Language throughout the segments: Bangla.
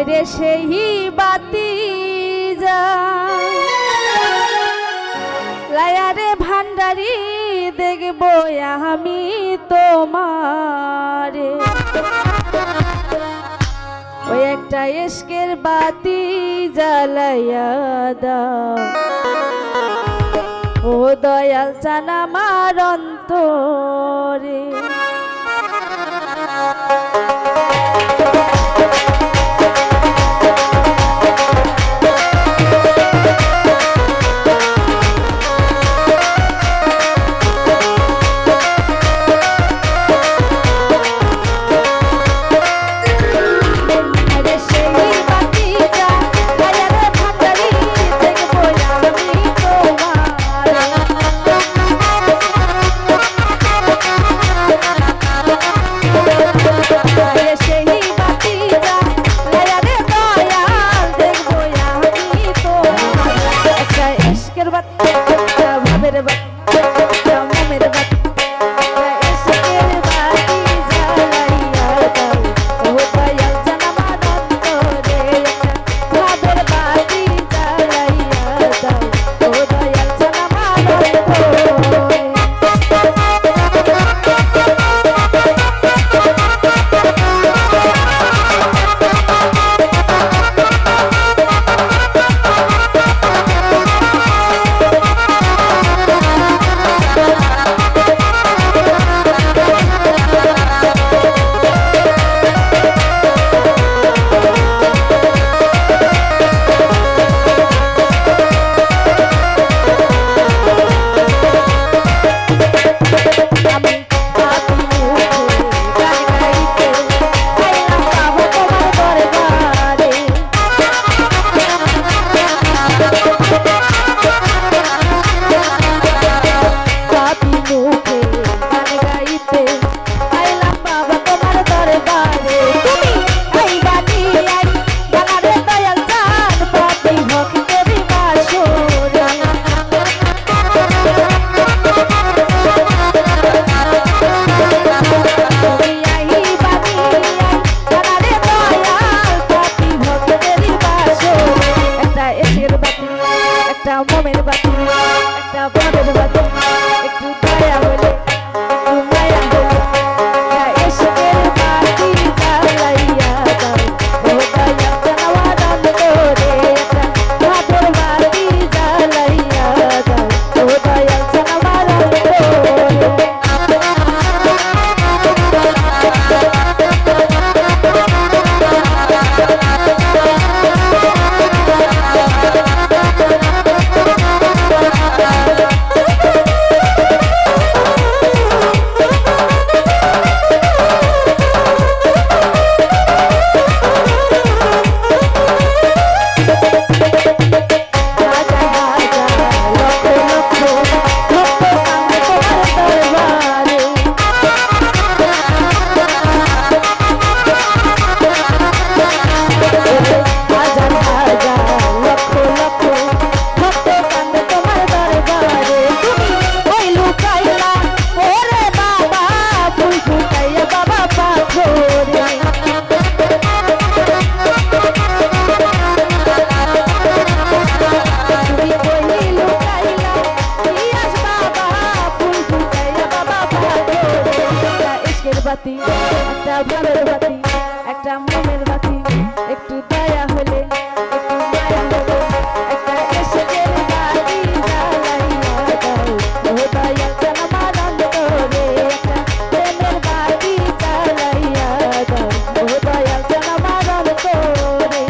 রে সেই বাতি লায়ারে ভান্ডারি দেখব আমি তোমারে ওই একটা ইশকের বাতি জ্বালাইয়া দাও ও দয়াল চান আমার অন্তরে মোমের বাতি একটা বড়ের বাতি একটু দয়া হলে একটু মায়া হলে ইশকের বাতি জ্বালাইয়া দাও ও দয়াল চান আমার অন্তরে একটা ভাবের বাতি জ্বালাইয়া দাও ও দয়াল চান আমার বাতি একটা ভালোর বাতি একটা মনের বাতি একটু দয়া হলে একটু মায়া হলে একটা ইশকের বাতি জ্বালাইয়া দাও ও দয়াল চান আমার অন্তরে একটা প্রেমের বাতি জ্বালাইয়া দাও ও দয়াল চান আমার অন্তরে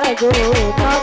জাগো